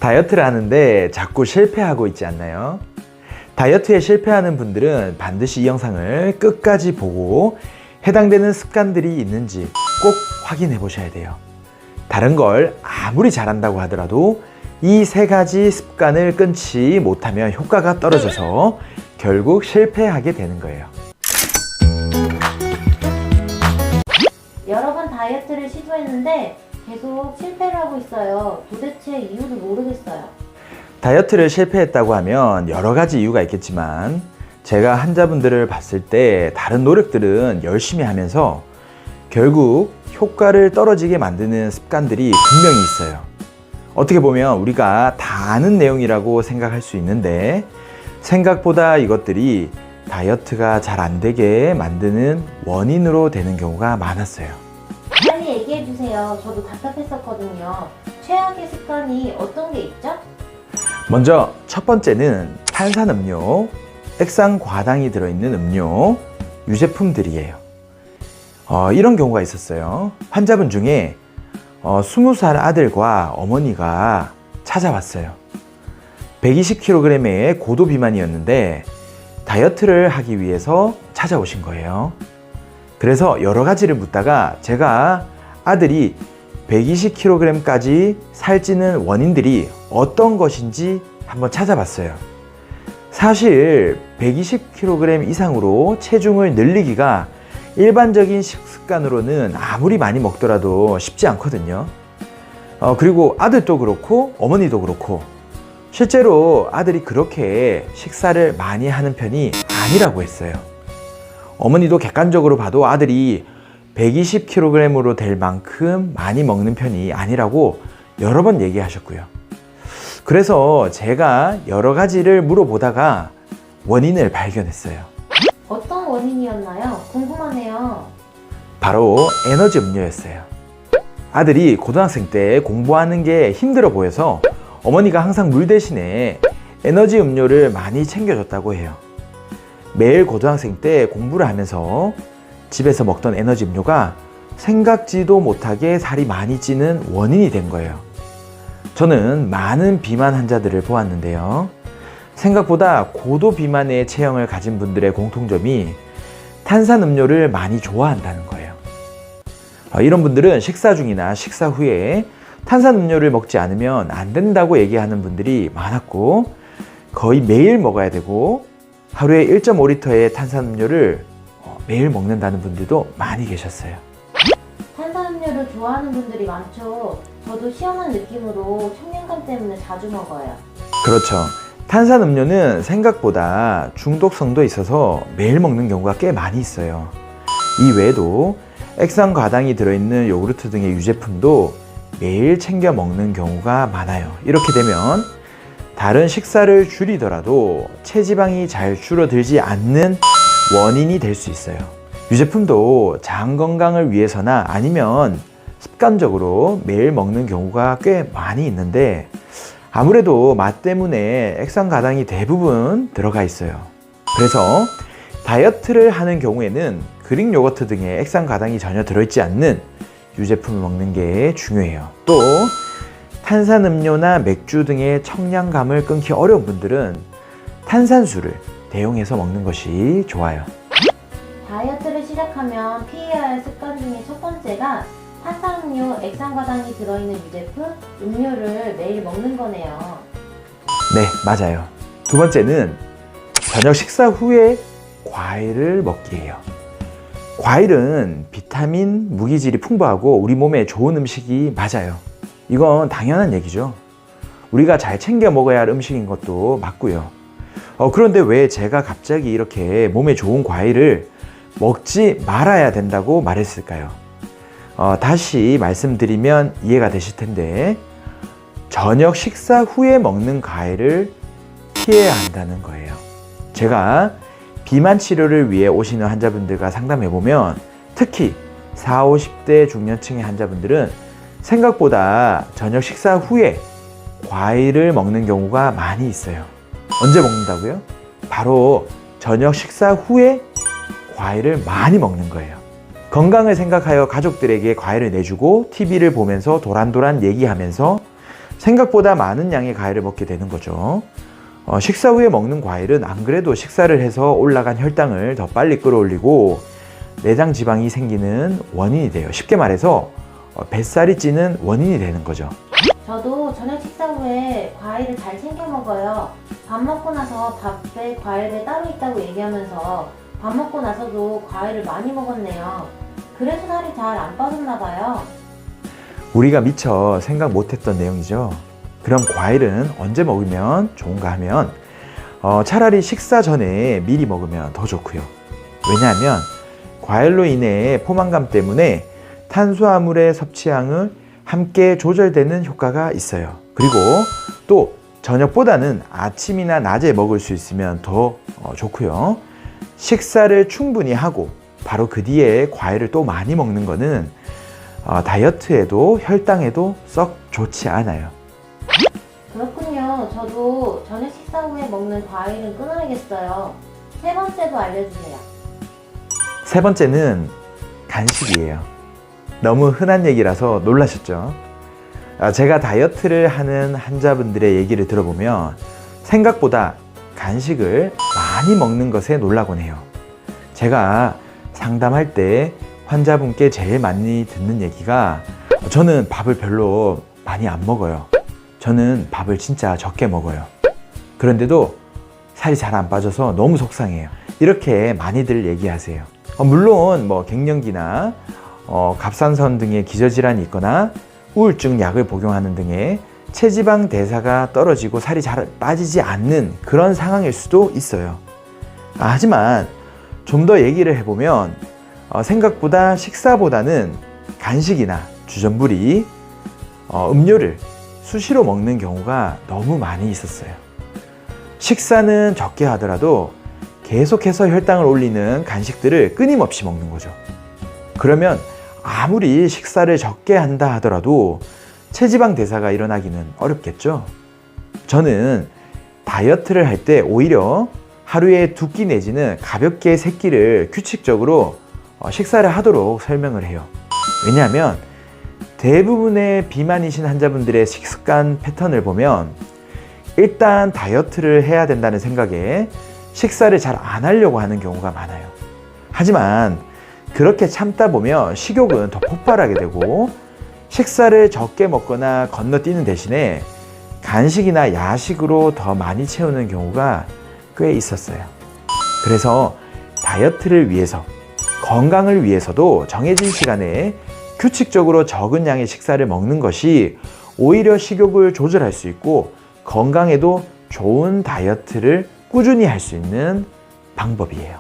다이어트를 하는데 자꾸 실패하고 있지 않나요? 다이어트에 실패하는 분들은 반드시 이 영상을 끝까지 보고 해당되는 습관들이 있는지 꼭 확인해 보셔야 돼요. 다른 걸 아무리 잘한다고 하더라도 이 세 가지 습관을 끊지 못하면 효과가 떨어져서 결국 실패하게 되는 거예요. 여러 번 다이어트를 시도했는데 계속 실패를 하고 있어요. 도대체 이유를 모르겠어요. 다이어트를 실패했다고 하면 여러 가지 이유가 있겠지만 제가 환자분들을 봤을 때 다른 노력들은 열심히 하면서 결국 효과를 떨어지게 만드는 습관들이 분명히 있어요. 어떻게 보면 우리가 다 아는 내용이라고 생각할 수 있는데 생각보다 이것들이 다이어트가 잘 안 되게 만드는 원인으로 되는 경우가 많았어요. 빨리 얘기해 주세요. 저도 답답했었거든요. 최악의 습관이 어떤 게 있죠? 먼저 첫 번째는 탄산음료, 액상과당이 들어있는 음료, 유제품들이에요. 이런 경우가 있었어요. 환자분 중에 20살 아들과 어머니가 찾아왔어요. 120kg의 고도 비만이었는데 다이어트를 하기 위해서 찾아오신 거예요. 그래서 여러 가지를 묻다가 제가 아들이 120kg까지 살찌는 원인들이 어떤 것인지 한번 찾아봤어요. 사실 120kg 이상으로 체중을 늘리기가 일반적인 식습관으로는 아무리 많이 먹더라도 쉽지 않거든요. 그리고 아들도 그렇고 어머니도 그렇고 실제로 아들이 그렇게 식사를 많이 하는 편이 아니라고 했어요. 어머니도 객관적으로 봐도 아들이 120kg으로 될 만큼 많이 먹는 편이 아니라고 여러 번 얘기하셨고요. 그래서 제가 여러 가지를 물어보다가 원인을 발견했어요. 어떤 원인이었나요? 궁금하네요. 바로 에너지 음료였어요. 아들이 고등학생 때 공부하는 게 힘들어 보여서 어머니가 항상 물 대신에 에너지 음료를 많이 챙겨줬다고 해요. 매일 고등학생 때 공부를 하면서 집에서 먹던 에너지 음료가 생각지도 못하게 살이 많이 찌는 원인이 된 거예요. 저는 많은 비만 환자들을 보았는데요. 생각보다 고도 비만의 체형을 가진 분들의 공통점이 탄산음료를 많이 좋아한다는 거예요. 이런 분들은 식사 중이나 식사 후에 탄산음료를 먹지 않으면 안 된다고 얘기하는 분들이 많았고 거의 매일 먹어야 되고 하루에 1.5리터의 탄산음료를 매일 먹는다는 분들도 많이 계셨어요. 탄산음료를 좋아하는 분들이 많죠. 저도 시원한 느낌으로 청량감 때문에 자주 먹어요. 그렇죠. 탄산음료는 생각보다 중독성도 있어서 매일 먹는 경우가 꽤 많이 있어요. 이 외에도 액상과당이 들어있는 요구르트 등의 유제품도 매일 챙겨 먹는 경우가 많아요. 이렇게 되면 다른 식사를 줄이더라도 체지방이 잘 줄어들지 않는 원인이 될 수 있어요. 유제품도 장 건강을 위해서나 아니면 습관적으로 매일 먹는 경우가 꽤 많이 있는데 아무래도 맛 때문에 액상과당이 대부분 들어가 있어요. 그래서 다이어트를 하는 경우에는 그릭 요거트 등의 액상과당이 전혀 들어있지 않는 유제품을 먹는 게 중요해요. 또 탄산음료나 맥주 등의 청량감을 끊기 어려운 분들은 탄산수를 대용해서 먹는 것이 좋아요. 다이어트를 시작하면 피해야 할 습관 중에 첫 번째가 탄산음료, 액상과당이 들어있는 유제품, 음료를 매일 먹는 거네요. 네, 맞아요. 두 번째는 저녁 식사 후에 과일을 먹기예요. 과일은 비타민, 무기질이 풍부하고 우리 몸에 좋은 음식이 맞아요. 이건 당연한 얘기죠. 우리가 잘 챙겨 먹어야 할 음식인 것도 맞고요. 그런데 왜 제가 갑자기 이렇게 몸에 좋은 과일을 먹지 말아야 된다고 말했을까요? 다시 말씀드리면 이해가 되실 텐데 저녁 식사 후에 먹는 과일을 피해야 한다는 거예요. 제가 비만 치료를 위해 오시는 환자분들과 상담해보면 특히 40, 50대 중년층의 환자분들은 생각보다 저녁 식사 후에 과일을 먹는 경우가 많이 있어요. 언제 먹는다고요? 바로 저녁 식사 후에 과일을 많이 먹는 거예요. 건강을 생각하여 가족들에게 과일을 내주고 TV를 보면서 도란도란 얘기하면서 생각보다 많은 양의 과일을 먹게 되는 거죠. 식사 후에 먹는 과일은 안 그래도 식사를 해서 올라간 혈당을 더 빨리 끌어올리고 내장 지방이 생기는 원인이 돼요. 쉽게 말해서 뱃살이 찌는 원인이 되는 거죠. 저도 저녁 식사 후에 과일을 잘 챙겨 먹어요. 밥 먹고 나서 밥에 과일에 따로 있다고 얘기하면서 밥 먹고 나서도 과일을 많이 먹었네요. 그래서 살이 잘 안 빠졌나 봐요. 우리가 미처 생각 못했던 내용이죠. 그럼 과일은 언제 먹으면 좋은가 하면 차라리 식사 전에 미리 먹으면 더 좋고요. 왜냐하면 과일로 인해 포만감 때문에 탄수화물의 섭취량을 함께 조절되는 효과가 있어요. 그리고 또 저녁보다는 아침이나 낮에 먹을 수 있으면 더 좋고요. 식사를 충분히 하고 바로 그 뒤에 과일을 또 많이 먹는 거는 다이어트에도 혈당에도 썩 좋지 않아요. 그렇군요. 저도 저녁 식사 후에 먹는 과일은 끊어야겠어요. 세 번째도 알려주세요. 세 번째는 간식이에요. 너무 흔한 얘기라서 놀라셨죠? 제가 다이어트를 하는 환자분들의 얘기를 들어보면 생각보다 간식을 많이 먹는 것에 놀라곤 해요. 제가 상담할 때 환자분께 제일 많이 듣는 얘기가 저는 밥을 별로 많이 안 먹어요. 저는 밥을 진짜 적게 먹어요. 그런데도 살이 잘 안 빠져서 너무 속상해요. 이렇게 많이들 얘기하세요. 물론 뭐 갱년기나 갑상선 등의 기저질환이 있거나 우울증 약을 복용하는 등의 체지방 대사가 떨어지고 살이 잘 빠지지 않는 그런 상황일 수도 있어요. 하지만 좀 더 얘기를 해보면 생각보다 식사보다는 간식이나 주전부리, 음료를 수시로 먹는 경우가 너무 많이 있었어요. 식사는 적게 하더라도 계속해서 혈당을 올리는 간식들을 끊임없이 먹는 거죠. 그러면 아무리 식사를 적게 한다 하더라도 체지방 대사가 일어나기는 어렵겠죠. 저는 다이어트를 할 때 오히려 하루에 2끼 내지는 가볍게 3끼를 규칙적으로 식사를 하도록 설명을 해요. 왜냐하면 대부분의 비만이신 환자분들의 식습관 패턴을 보면 일단 다이어트를 해야 된다는 생각에 식사를 잘 안 하려고 하는 경우가 많아요. 하지만 그렇게 참다 보면 식욕은 더 폭발하게 되고 식사를 적게 먹거나 건너뛰는 대신에 간식이나 야식으로 더 많이 채우는 경우가 꽤 있었어요. 그래서 다이어트를 위해서, 건강을 위해서도 정해진 시간에 규칙적으로 적은 양의 식사를 먹는 것이 오히려 식욕을 조절할 수 있고 건강에도 좋은 다이어트를 꾸준히 할 수 있는 방법이에요.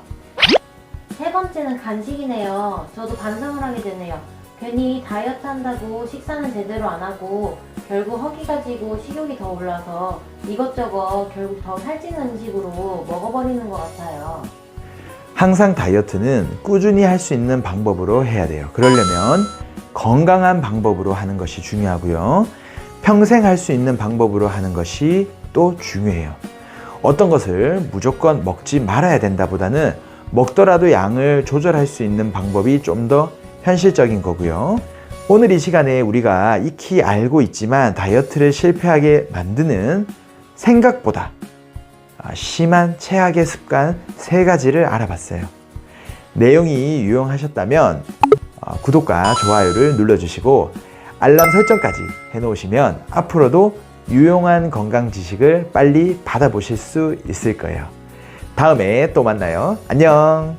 세 번째는 간식이네요. 저도 반성을 하게 되네요. 괜히 다이어트 한다고 식사는 제대로 안 하고 결국 허기가 지고 식욕이 더 올라서 이것저것 결국 더 살찌는 음식으로 먹어버리는 것 같아요. 항상 다이어트는 꾸준히 할 수 있는 방법으로 해야 돼요. 그러려면 건강한 방법으로 하는 것이 중요하고요. 평생 할 수 있는 방법으로 하는 것이 또 중요해요. 어떤 것을 무조건 먹지 말아야 된다보다는 먹더라도 양을 조절할 수 있는 방법이 좀 더 현실적인 거고요. 오늘 이 시간에 우리가 익히 알고 있지만 다이어트를 실패하게 만드는 생각보다 심한 최악의 습관 3가지를 알아봤어요. 내용이 유용하셨다면 구독과 좋아요를 눌러주시고 알람 설정까지 해놓으시면 앞으로도 유용한 건강 지식을 빨리 받아보실 수 있을 거예요. 다음에 또 만나요. 안녕.